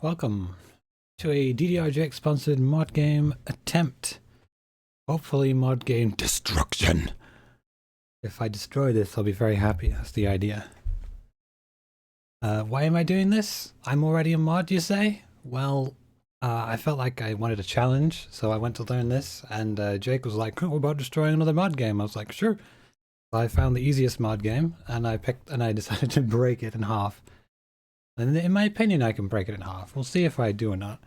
welcome to a DDRJX sponsored mod game attempt. Hopefully mod game destruction. If I destroy this, I'll be very happy. That's the idea. Why am I doing this? I'm already a mod, you say? Well, I felt like I wanted a challenge, so I went to learn this, and Jake was like, "Oh, what about destroying another mod game?" I was like, "Sure." So I found the easiest mod game, and I decided to break it in half. And in my opinion, I can break it in half. We'll see if I do or not.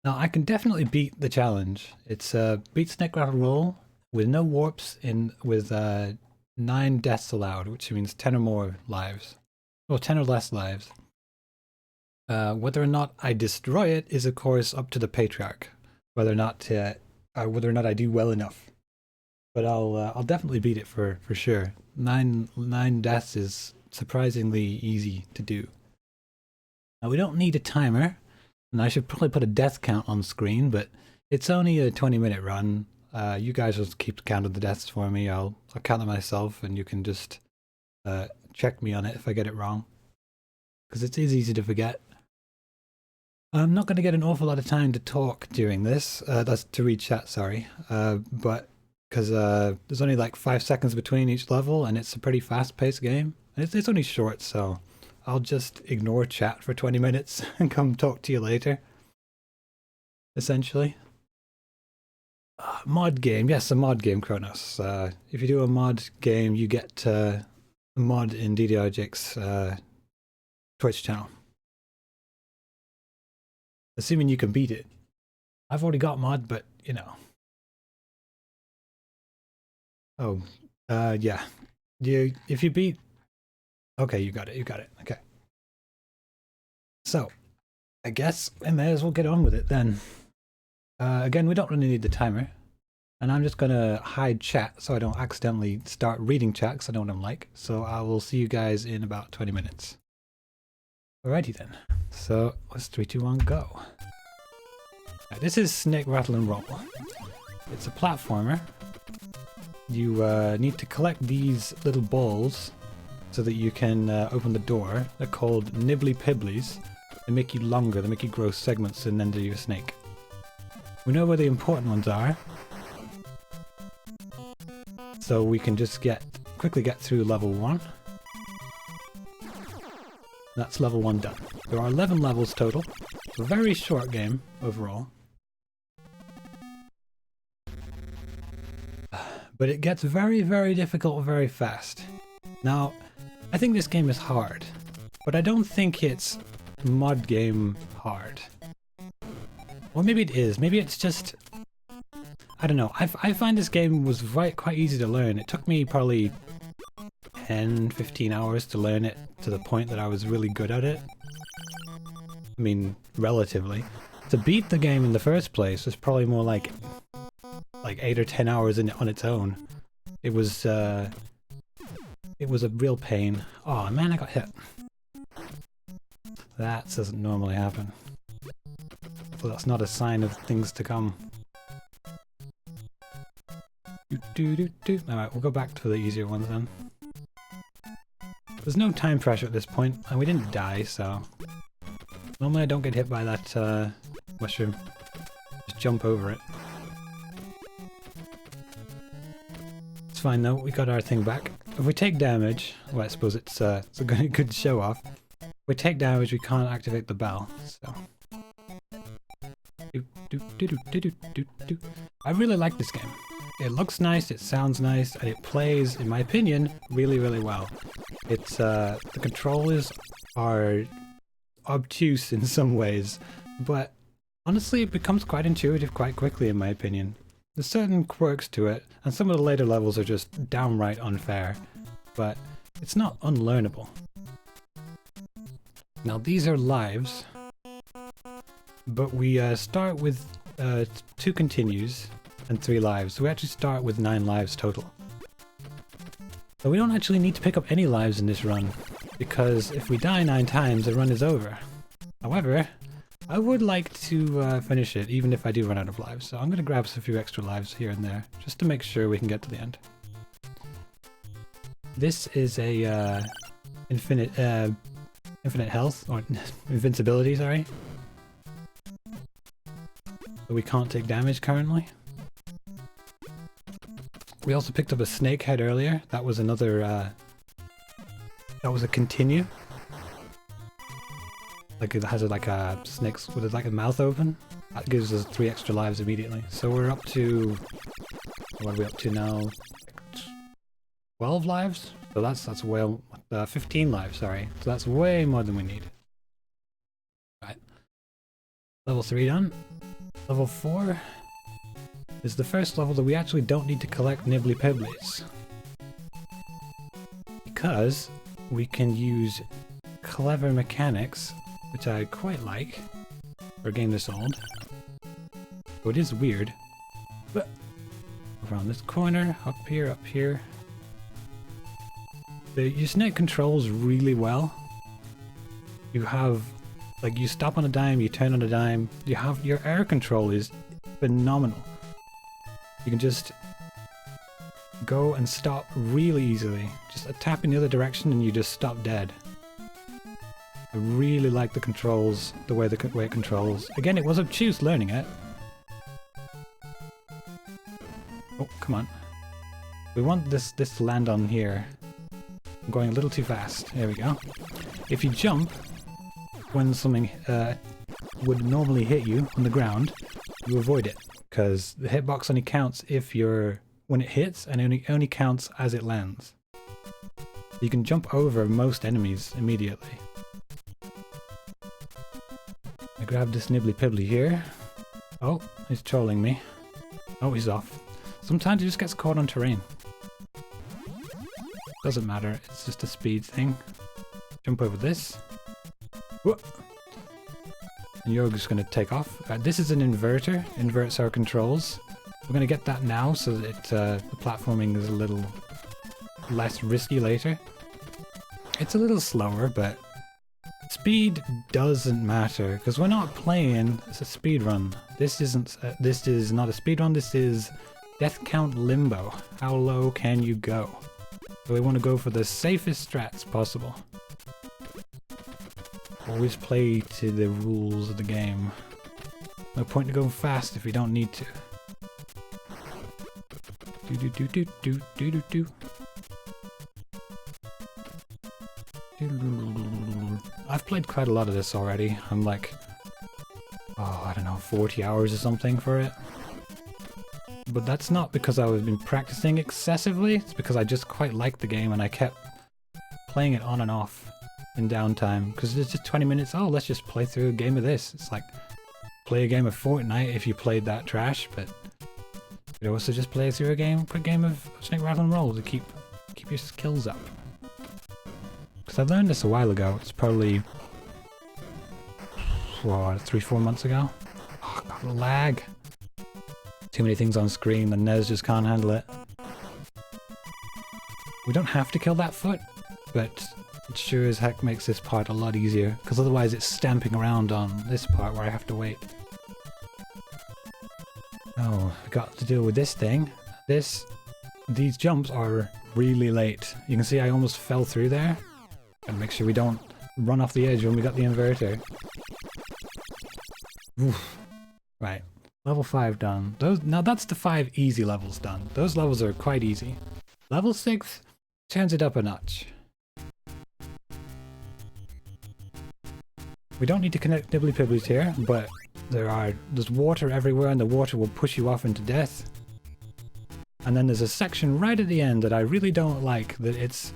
Now, I can definitely beat the challenge. It's beat Snake Rattle with no warps with 9 deaths allowed, which means 10 or more lives. Or 10 or less lives. Whether or not I destroy it is, of course, up to the Patriarch. Whether or not I do well enough. But I'll definitely beat it for sure. 9 deaths is surprisingly easy to do. Now, we don't need a timer, and I should probably put a death count on screen, but it's only a 20-minute run. You guys will keep count of the deaths for me. I'll count them myself, and you can just check me on it if I get it wrong, because it is easy to forget. I'm not going to get an awful lot of time to talk during this. That's to read chat, sorry. But because there's only like 5 seconds between each level, and it's a pretty fast-paced game. And it's only short, so I'll just ignore chat for 20 minutes and come talk to you later. Essentially. Mod game. Yes, a mod game, Kronos. If you do a mod game, you get a mod in DDRJ's Twitch channel. Assuming you can beat it. I've already got mod, but, you know. Oh, yeah. If you beat... Okay, you got it, okay. So, I guess I may as well get on with it then. Again, we don't really need the timer. And I'm just gonna hide chat so I don't accidentally start reading chat because I know what I'm like. So I will see you guys in about 20 minutes. Alrighty then. So, let's 3, 2, 1, go. Right, this is Snake Rattle and Roll. It's a platformer. You need to collect these little balls so that you can open the door. They're called Nibbly Pibblies. They make you longer, they make you grow segments in the end of your snake. We know where the important ones are, so we can just quickly get through level 1. That's level 1 done. There are 11 levels total. A very short game overall. But it gets very, very difficult very fast. Now, I think this game is hard, but I don't think it's mod game hard. Or maybe it is. Maybe it's just... I don't know. I find this game was quite easy to learn. It took me probably 10, 15 hours to learn it to the point that I was really good at it. I mean, relatively. To beat the game in the first place was probably more like 8 or 10 hours on its own. It was a real pain. Oh man, I got hit. That doesn't normally happen. So that's not a sign of things to come. Alright, we'll go back to the easier ones then. There's no time pressure at this point, and we didn't die, so... Normally I don't get hit by that mushroom. Just jump over it. It's fine though, we got our thing back. If we take damage, well I suppose it's a good show off. If we take damage we can't activate the bell, so... I really like this game. It looks nice, it sounds nice, and it plays, in my opinion, really, really well. It's, the controllers are obtuse in some ways, but honestly it becomes quite intuitive quite quickly in my opinion. There's certain quirks to it, and some of the later levels are just downright unfair, but it's not unlearnable. Now these are lives, but we start with 2 continues and 3 lives, so we actually start with 9 lives total. So we don't actually need to pick up any lives in this run, because if we die 9 times, the run is over. However, I would like to finish it, even if I do run out of lives, so I'm going to grab a few extra lives here and there, just to make sure we can get to the end. This is a infinite health, or invincibility, sorry. but we can't take damage currently. We also picked up a snake head earlier. That was another, that was a continue. Like it has like a snake's with like a mouth open. That gives us 3 extra lives immediately. So we're up to, what are we up to now? 12 lives? So that's well, 15 lives, sorry. So that's way more than we need. Right. Level 3 done. Level 4 is the first level that we actually don't need to collect nibbly pibblies. Because we can use clever mechanics, which I quite like for a game this old. So it is weird. But around this corner, up here. Your snake controls really well. You have, like, you stop on a dime, you turn on a dime. You have, your air control is phenomenal. You can just go and stop really easily. Just a tap in the other direction and you just stop dead. I really like the controls, the way it controls. Again, it was obtuse learning it. Oh, come on. We want this to land on here. I'm going a little too fast. There we go. If you jump when something would normally hit you on the ground, you avoid it, because the hitbox only counts when it hits, and only counts as it lands. You can jump over most enemies immediately. I grab this nibbly pibbly here. Oh, he's trolling me. Oh, he's off. Sometimes he just gets caught on terrain. Doesn't matter, it's just a speed thing. Jump over this. Whoop. And you're just going to take off. This is an inverter, inverts our controls. We're going to get that now so that the platforming is a little less risky later. It's a little slower, but speed doesn't matter because we're not playing. It's a speed run. This is not a speed run. This is death count limbo. How low can you go? So we want to go for the safest strats possible. Always play to the rules of the game. No point in going fast if we don't need to. I've played quite a lot of this already. I'm like, oh, I don't know, 40 hours or something for it. But that's not because I've been practicing excessively, it's because I just quite like the game and I kept playing it on and off in downtime. Because it's just 20 minutes, oh, let's just play through a game of this. It's like, play a game of Fortnite if you played that trash, but you could also just play through a quick game of Snake Rattle and Roll to keep your skills up. Because I learned this a while ago, it's probably, what, 3-4 months ago? Oh, God, lag. Too many things on screen, the NES just can't handle it. We don't have to kill that foot, but it sure as heck makes this part a lot easier, because otherwise it's stamping around on this part where I have to wait. Oh, I got to deal with this thing. These jumps are really late. You can see I almost fell through there. Gotta make sure we don't run off the edge when we got the inverter. Oof. Right. Level 5 done. Now that's the 5 easy levels done. Those levels are quite easy. Level 6 turns it up a notch. We don't need to connect nibbly pibblies here, but there's water everywhere and the water will push you off into death. And then there's a section right at the end that I really don't like, that it's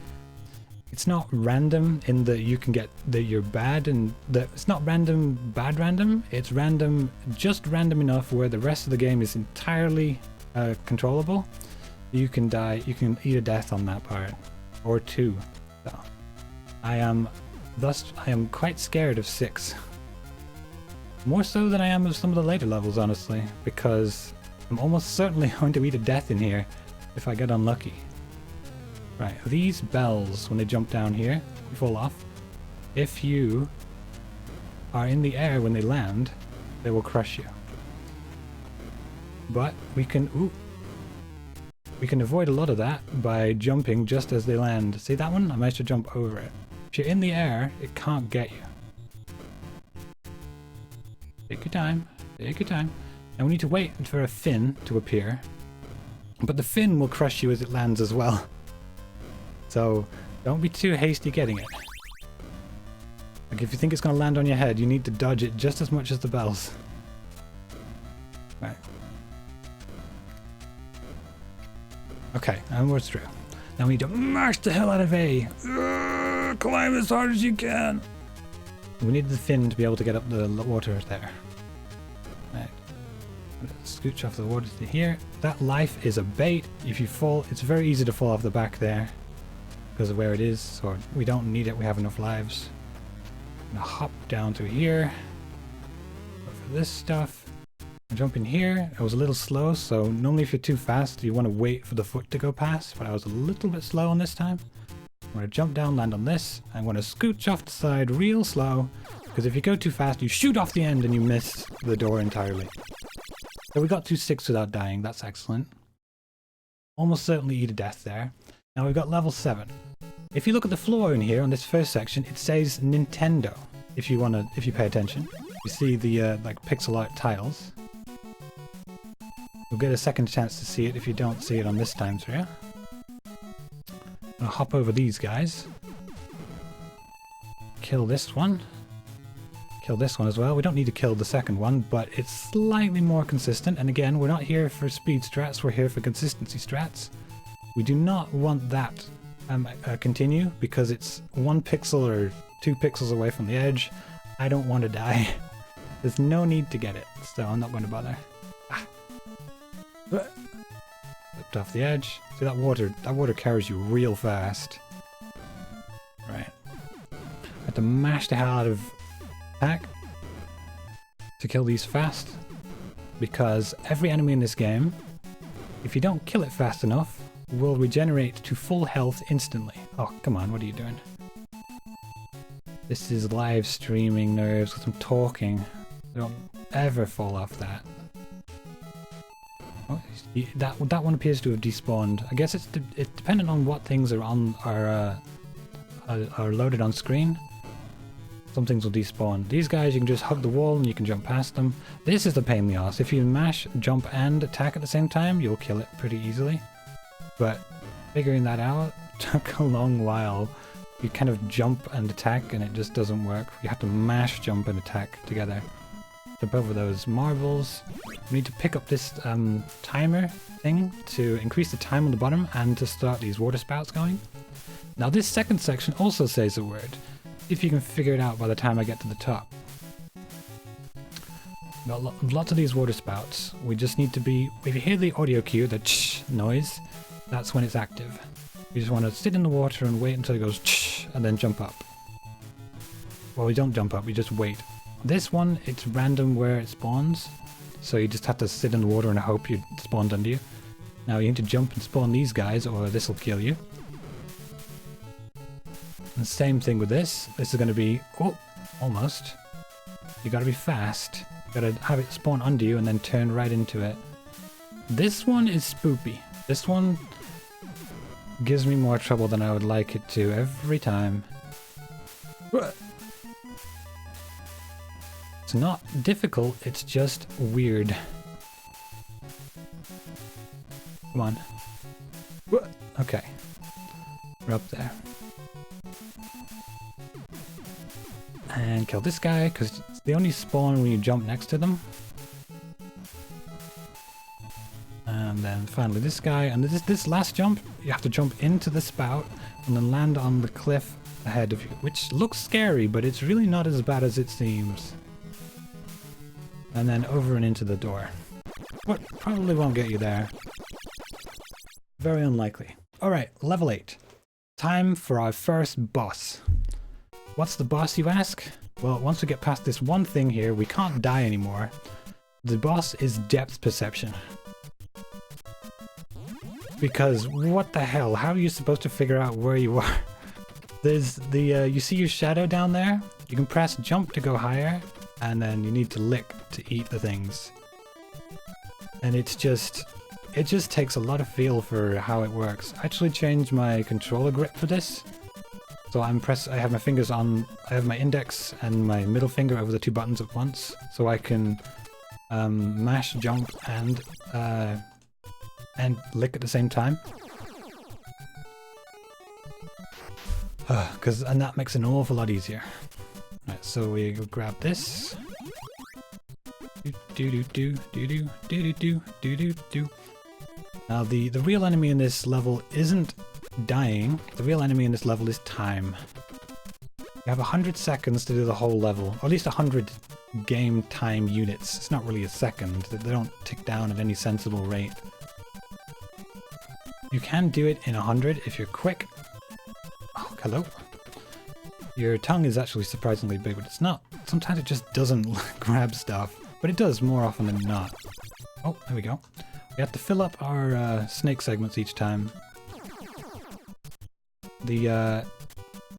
not random in that you can get that you're bad, and that it's not random bad random, it's random, just random enough where the rest of the game is entirely controllable. You can die, you can eat a death on that part, or 2. So I am quite scared of 6. More so than I am of some of the later levels, honestly, because I'm almost certainly going to eat a death in here if I get unlucky. Right, these bells, when they jump down here, fall off. If you are in the air when they land, they will crush you. But we can avoid a lot of that by jumping just as they land. See that one? I managed to jump over it. If you're in the air, it can't get you. Take your time. Take your time. And we need to wait for a fin to appear. But the fin will crush you as it lands as well. So don't be too hasty getting it. Like if you think it's going to land on your head, you need to dodge it just as much as the bells. Right. Okay, and we're through. Now we need to mash the hell out of A. Climb as hard as you can. We need the fin to be able to get up the water there. Right. Scooch off the water to here. That life is a bait. If you fall, it's very easy to fall off the back there because of where it is. So we don't need it. We have enough lives. I'm gonna hop down through here. Go for this stuff. Jump in here. I was a little slow, so normally if you're too fast, you want to wait for the foot to go past, but I was a little bit slow on this time. I'm going to jump down, land on this. I'm going to scooch off the side real slow, because if you go too fast, you shoot off the end and you miss the door entirely. So we got 2 sticks without dying. That's excellent. Almost certainly eat a death there. Now we've got level 7. If you look at the floor in here on this first section, it says Nintendo. If you pay attention, you see the like pixel art tiles. You'll get a second chance to see it if you don't see it on this time through. I'll hop over these guys. Kill this one. Kill this one as well. We don't need to kill the second one, but it's slightly more consistent. And again, we're not here for speed strats, we're here for consistency strats. We do not want that continue because it's 1 pixel or 2 pixels away from the edge. I don't want to die. There's no need to get it, so I'm not going to bother. Flipped off the edge. See that water carries you real fast. Right. I have to mash the hell out of attack to kill these fast. Because every enemy in this game, if you don't kill it fast enough, will regenerate to full health instantly. Oh, come on, what are you doing? This is live streaming nerves because I'm talking. Don't ever fall off that. Oh, that one appears to have despawned. I guess it's dependent on what things are loaded on screen. Some things will despawn. These guys, you can just hug the wall and you can jump past them. This is the pain in the ass. If you mash, jump, and attack at the same time, you'll kill it pretty easily. But figuring that out took a long while. You kind of jump and attack and it just doesn't work. You have to mash, jump, and attack together. Jump over those marbles. We need to pick up this timer thing to increase the time on the bottom and to start these water spouts going. Now this second section also says a word. If you can figure it out by the time I get to the top. Got lots of these water spouts. We just need to be... If you hear the audio cue, the ch noise, that's when it's active. We just want to sit in the water and wait until it goes ch and then jump up. Well, we don't jump up, we just wait. This one, it's random where it spawns, so you just have to sit in the water and hope you spawned under you. Now you need to jump and spawn these guys or this will kill you. And same thing with this. This is going to be... Oh, almost. You got to be fast. You got to have it spawn under you and then turn right into it. This one is spoopy. This one gives me more trouble than I would like it to every time. It's not difficult, it's just weird. Come on. Okay. We're up there. And kill this guy, because they only spawn when you jump next to them. And then finally this guy, and this last jump, you have to jump into the spout and then land on the cliff ahead of you, which looks scary, but it's really not as bad as it seems. And then over and into the door. What probably won't get you there. Very unlikely. Alright, level 8. Time for our first boss. What's the boss, you ask? Well, once we get past this one thing here, we can't die anymore. The boss is depth perception. Because what the hell? How are you supposed to figure out where you are? There's the, you see your shadow down there? You can press jump to go higher, and then you need to lick to eat the things. And it just takes a lot of feel for how it works. I actually changed my controller grip for this. So I have my fingers on, I have my index and my middle finger over the 2 buttons at once, so I can mash, jump, and lick at the same time. And that makes it an awful lot easier. Right, so we grab this. Now the real enemy in this level isn't dying. The real enemy in this level is time. You have 100 seconds to do the whole level, or at least 100 game time units. It's not really a second. They don't tick down at any sensible rate. You can do it in 100 if you're quick. Oh, hello. Your tongue is actually surprisingly big, but it's not. Sometimes it just doesn't grab stuff, but it does more often than not. Oh, there we go. We have to fill up our snake segments each time. The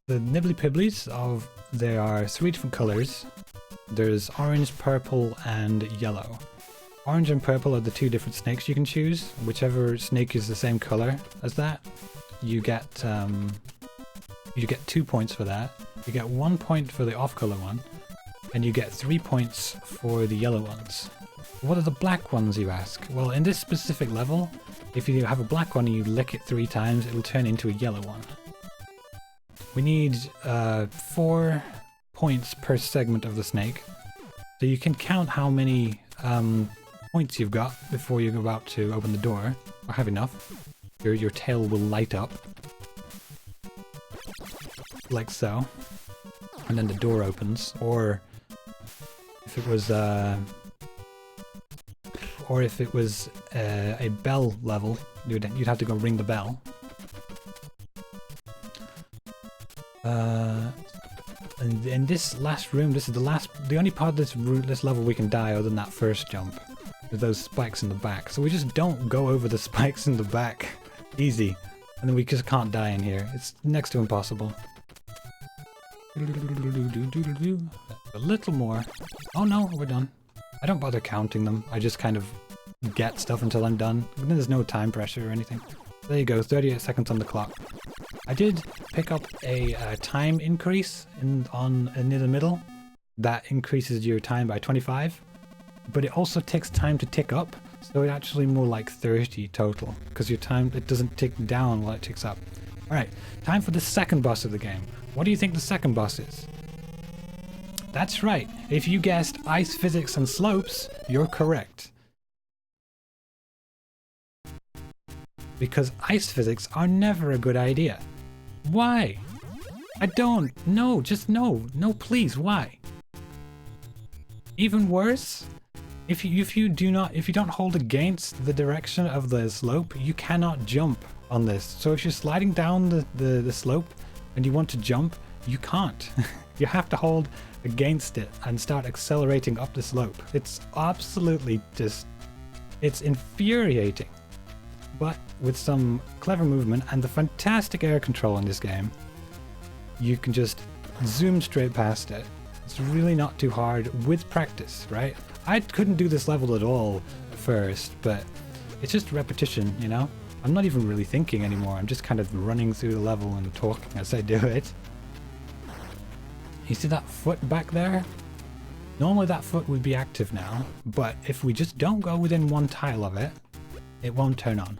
nibbly pibblies there are 3 different colors. There's orange, purple, and yellow. Orange and purple are the 2 different snakes you can choose. Whichever snake is the same color as that, you get 2 points for that. You get 1 point for the off-color one, and you get 3 points for the yellow ones. What are the black ones, you ask? Well, in this specific level, if you have a black one and you lick it 3 times, it'll turn into a yellow one. We need 4 points per segment of the snake, so you can count how many points you've got before you're about to open the door, or have enough. Your tail will light up. Like so. And then the door opens, or if it was a bell level, you'd have to go ring the bell. And in this last room, this is the only part of this level we can die other than that first jump. With those spikes in the back. So we just don't go over the spikes in the back. Easy. And then we just can't die in here. It's next to impossible. A little more. Oh no, we're done. I don't bother counting them. I just kind of get stuff until I'm done. And then there's no time pressure or anything. There you go, 38 seconds on the clock. I did pick up a time increase near the middle. That increases your time by 25. But it also takes time to tick up. So it's actually more like 30 total. Because your time, it doesn't tick down while it ticks up. Alright, time for the second boss of the game. What do you think the second boss is? That's right. If you guessed ice physics and slopes, you're correct. Because ice physics are never a good idea. Why? I don't. No, just no. No, please, why? Even worse, if you don't hold against the direction of the slope, you cannot jump on this. So if you're sliding down the slope and you want to jump, you can't. You have to hold against it and start accelerating up the slope. It's absolutely just, it's infuriating. But with some clever movement and the fantastic air control in this game, you can just zoom straight past it. It's really not too hard with practice, right? I couldn't do this level at all at first, but it's just repetition, you know? I'm not even really thinking anymore. I'm just kind of running through the level and talking as I do it. You see that foot back there? Normally that foot would be active now, but if we just don't go within 1 tile of it, it won't turn on.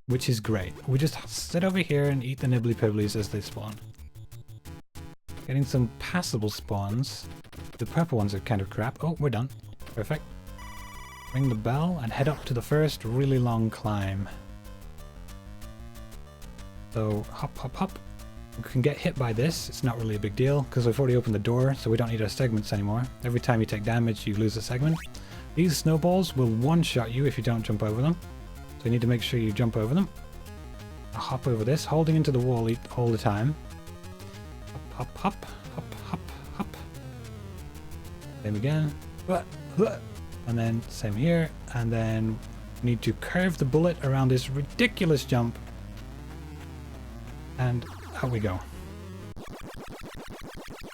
Which is great. We just sit over here and eat the nibbly pibblies as they spawn. Getting some passable spawns. The purple ones are kind of crap. Oh, we're done. Perfect. Ring the bell and head up to the first really long climb. So hop, hop, hop. We can get hit by this. It's not really a big deal because we've already opened the door, so we don't need our segments anymore. Every time you take damage, you lose a segment. These snowballs will one-shot you if you don't jump over them. So you need to make sure you jump over them. I'll hop over this, holding into the wall all the time. Hop, hop, hop, hop, hop, hop. Same again. And then same here. And then we need to curve the bullet around this ridiculous jump. And out we go.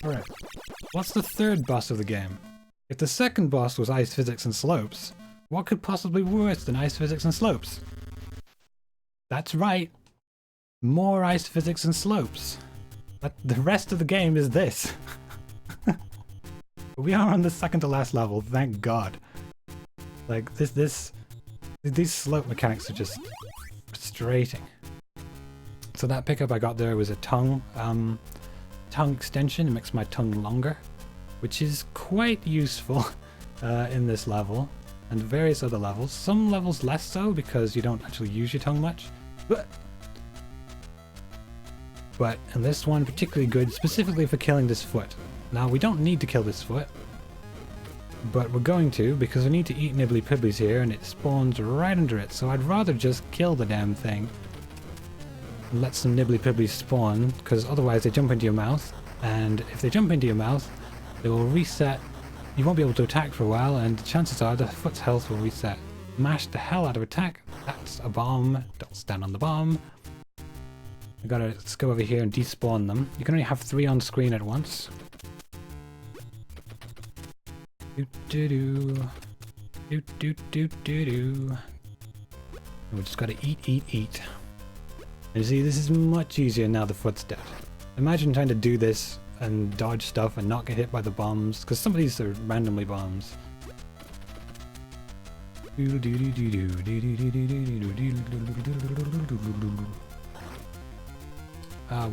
Alright. What's the third boss of the game? If the second boss was ice physics and slopes, what could possibly be worse than ice physics and slopes? That's right. More ice physics and slopes. But the rest of the game is this. We are on the second to last level, thank God. Like these slope mechanics are just frustrating. So that pickup I got there was a tongue extension. It makes my tongue longer, which is quite useful in this level and various other levels. Some levels less so because you don't actually use your tongue much. But in this one, particularly good, specifically for killing this foot. Now, we don't need to kill this foot, but we're going to because we need to eat Nibbly Pibblies here and it spawns right under it. So I'd rather just kill the damn thing and let some Nibbly Pibblies spawn, because otherwise they jump into your mouth, and if they jump into your mouth, they will reset. You won't be able to attack for a while, and the chances are the foot's health will reset. Mash the hell out of attack. That's a bomb. Don't stand on the bomb. Let's go over here and despawn them. You can only have 3 on screen at once. Do do do. Do do do do do. And we just gotta eat. And you see, this is much easier now the foot's dead. Imagine trying to do this and dodge stuff and not get hit by the bombs, because some of these are randomly bombs. We're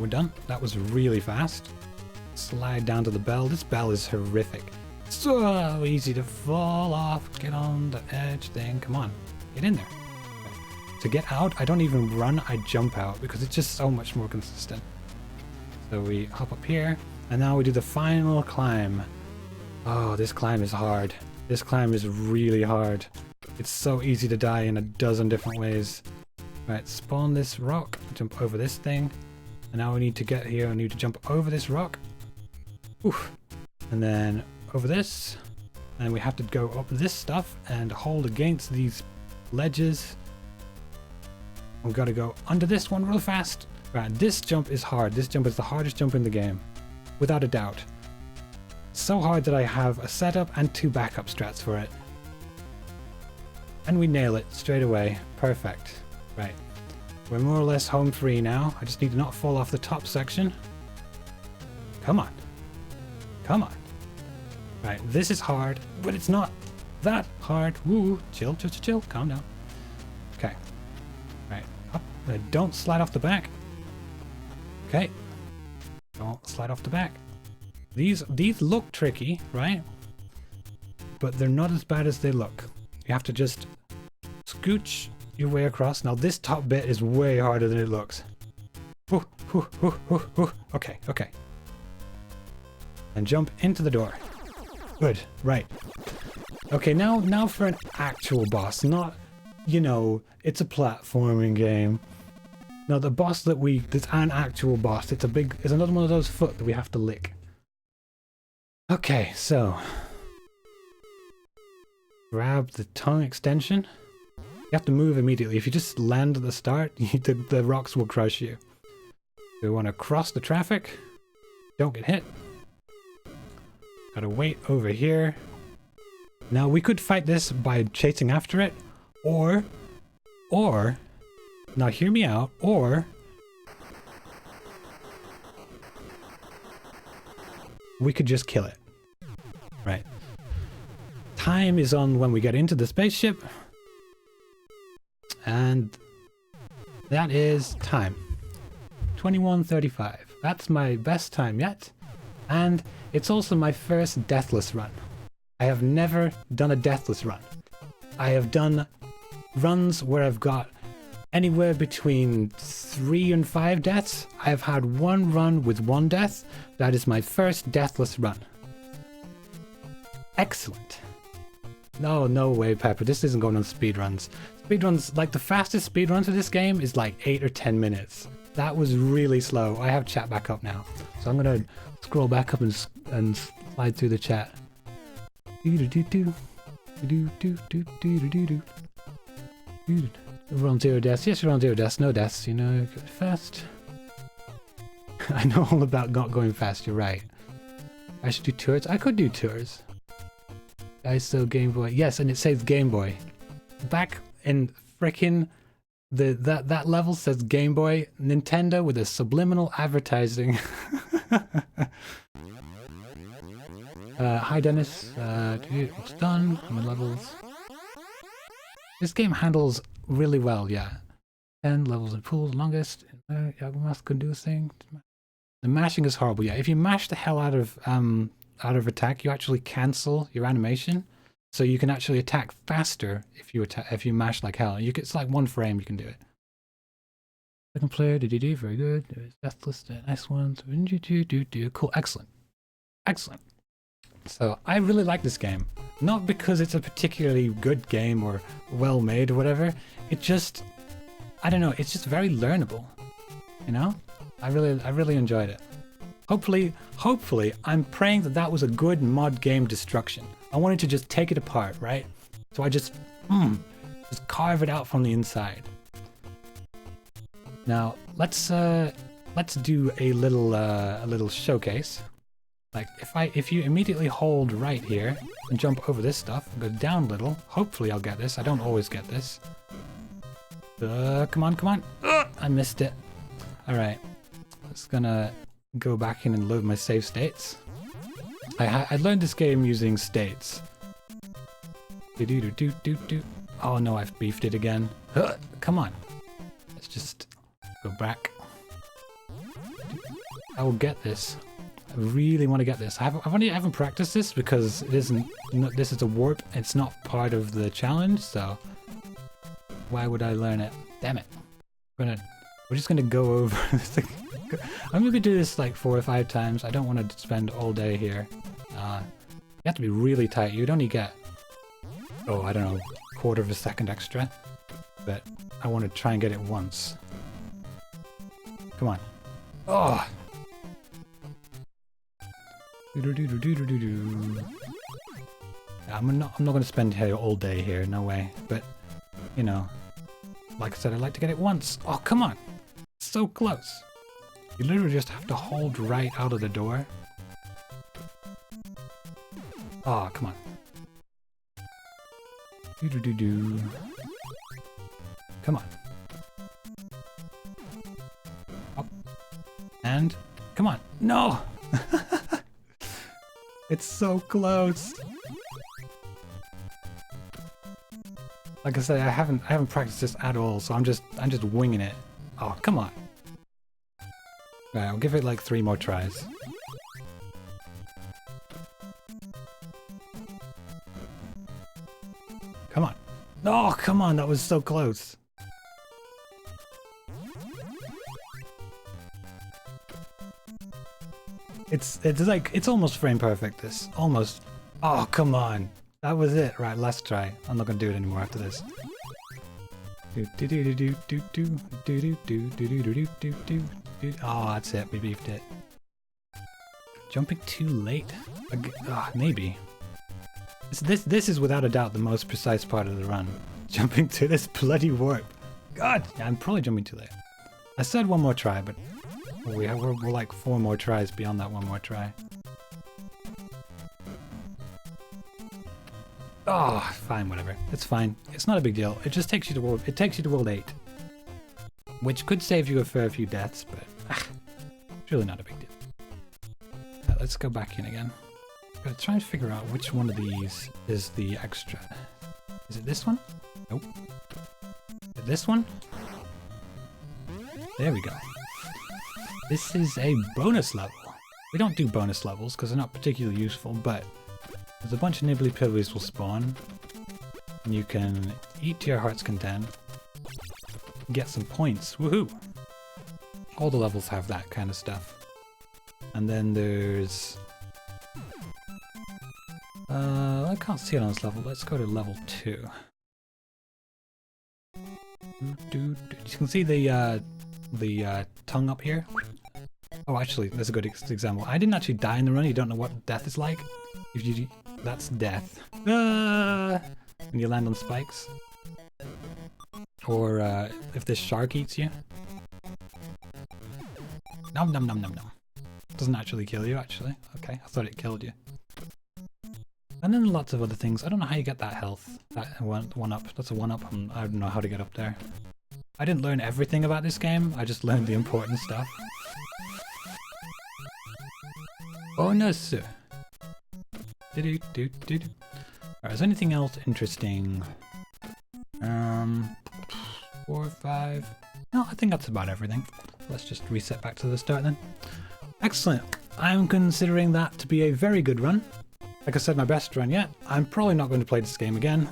done. That was really fast. Slide down to the bell. This bell is horrific. So easy to fall off. Get on the edge thing. Come on. Get in there. To get out, I don't even run. I jump out because it's just so much more consistent. So we hop up here. And now we do the final climb. Oh, this climb is hard. This climb is really hard. It's so easy to die in a dozen different ways. Right, spawn this rock. Jump over this thing. And now we need to get here. I need to jump over this rock. Oof. And then over this. And we have to go up this stuff and hold against these ledges. We've got to go under this one real fast. Right, this jump is hard. This jump is the hardest jump in the game. Without a doubt. So hard that I have a setup and 2 backup strats for it. And we nail it straight away. Perfect. Right. We're more or less home free now. I just need to not fall off the top section. Come on. Come on. Right, this is hard, but it's not that hard. Woo. Chill, chill, chill, chill. Calm down. Okay. Right. Up. Don't slide off the back. Okay. Don't slide off the back. These look tricky, right? But they're not as bad as they look. You have to just scooch your way across. Now this top bit is way harder than it looks. Ooh, ooh, ooh, ooh, ooh. Okay, okay. And jump into the door. Good, right. Okay, now for an actual boss, not, you know, it's a platforming game. No, the boss that's an actual boss. It's another one of those foot that we have to lick. Okay, so grab the tongue extension. You have to move immediately. If you just land at the start, the rocks will crush you. We want to cross the traffic. Don't get hit. Gotta wait over here. Now we could fight this by chasing after it, or, now hear me out, or we could just kill it. Right. Time is on when we get into the spaceship. And that is time. 21:35. That's my best time yet. And it's also my first deathless run. I have never done a deathless run. I have done runs where I've got anywhere between 3 and 5 deaths. I have had one run with 1 death. That is my first deathless run. Excellent. No way, Pepper. This isn't going on speedruns. Speedruns, like the fastest speedrun for this game is like 8 or 10 minutes. That was really slow. I have chat back up now. So I'm going to scroll back up and slide through the chat. We're on 0 deaths. Yes, you're on 0 deaths. No deaths. You know, go fast. I know all about not going fast. You're right. I should do tours. I could do tours. ISO Game Boy. Yes, and it says Game Boy. Back in frickin' that level says Game Boy. Nintendo with a subliminal advertising. Hi Dennis. It's done. I'm in levels. This game handles really well, yeah. 10 levels in pools, longest. Yagamath can do things. The mashing is horrible, yeah. If you mash the hell out of attack, you actually cancel your animation. So you can actually attack faster if you mash like hell. It's like 1 frame you can do it. Second player, very good. There's Deathless, nice ones. Cool, excellent. Excellent. So I really like this game. Not because it's a particularly good game or well made or whatever. It just, I don't know, it's just very learnable. You know? I really enjoyed it. Hopefully, I'm praying that was a good mod game destruction. I wanted to just take it apart, right? So I just carve it out from the inside. Now let's do a little showcase. Like if you immediately hold right here and jump over this stuff, go down a little. Hopefully I'll get this. I don't always get this. Come on. I missed it. All right. Just gonna go back in and load my save states. I learned this game using states. Oh no, I've beefed it again. Come on. Let's just go back. I will get this. I really want to get this. I haven't practiced this because this is a warp. It's not part of the challenge, so why would I learn it? Damn it. We're just gonna go over this. I'm gonna do this like 4 or 5 times. I don't want to spend all day here. You have to be really tight. You'd only get, oh, I don't know, 1/4 of a second extra. But I want to try and get it once. Come on. Oh! I'm not going to spend here all day here, no way. But, you know, like I said, I'd like to get it once. Oh, come on! So close! You literally just have to hold right out of the door. Oh, come on. Come on. Up. And, come on. No! It's so close. Like I said, I haven't practiced this at all, so I'm just winging it. Oh, come on. Right, I'll give it like 3 more tries. Come on. Oh, come on, that was so close. It's almost frame perfect, this. Almost. Oh, come on. That was it. Right, last try. I'm not gonna do it anymore after this. Oh, that's it. We beefed it. Jumping too late? Maybe. This is without a doubt the most precise part of the run. Jumping to this bloody warp. God, I'm probably jumping too late. I said 1 more try, but we're like 4 more tries beyond that 1 more try. Oh, fine, whatever. It's fine. It's not a big deal. It just takes you to world. It takes you to world 8, which could save you a fair few deaths, but it's really not a big deal. Let's go back in again. Gotta try and figure out which one of these is the extra. Is it this one? Nope. Is it this one? There we go. This is a bonus level. We don't do bonus levels because they're not particularly useful, but there's a bunch of nibbly pibblies will spawn, and you can eat to your heart's content, get some points. Woohoo! All the levels have that kind of stuff. And then there's... I can't see it on this level. Let's go to level 2. You can see the tongue up here. Oh, actually, that's a good example. I didn't actually die in the run. You don't know what death is like. If you, that's death. When you land on spikes, or if this shark eats you. Nom nom nom nom nom. Doesn't actually kill you, actually. Okay, I thought it killed you. And then lots of other things. I don't know how you get that health. That one up. That's a 1-up. I don't know how to get up there. I didn't learn everything about this game. I just learned the important stuff. Bonus! Alright, is there anything else interesting? 4, 5. No, I think that's about everything. Let's just reset back to the start then. Excellent. I'm considering that to be a very good run. Like I said, my best run yet. I'm probably not going to play this game again.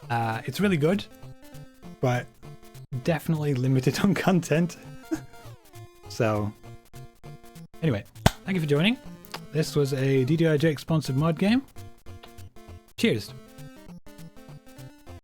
It's really good, but definitely limited on content. So, anyway, thank you for joining. This was a DDI Jake sponsored mod game. Cheers.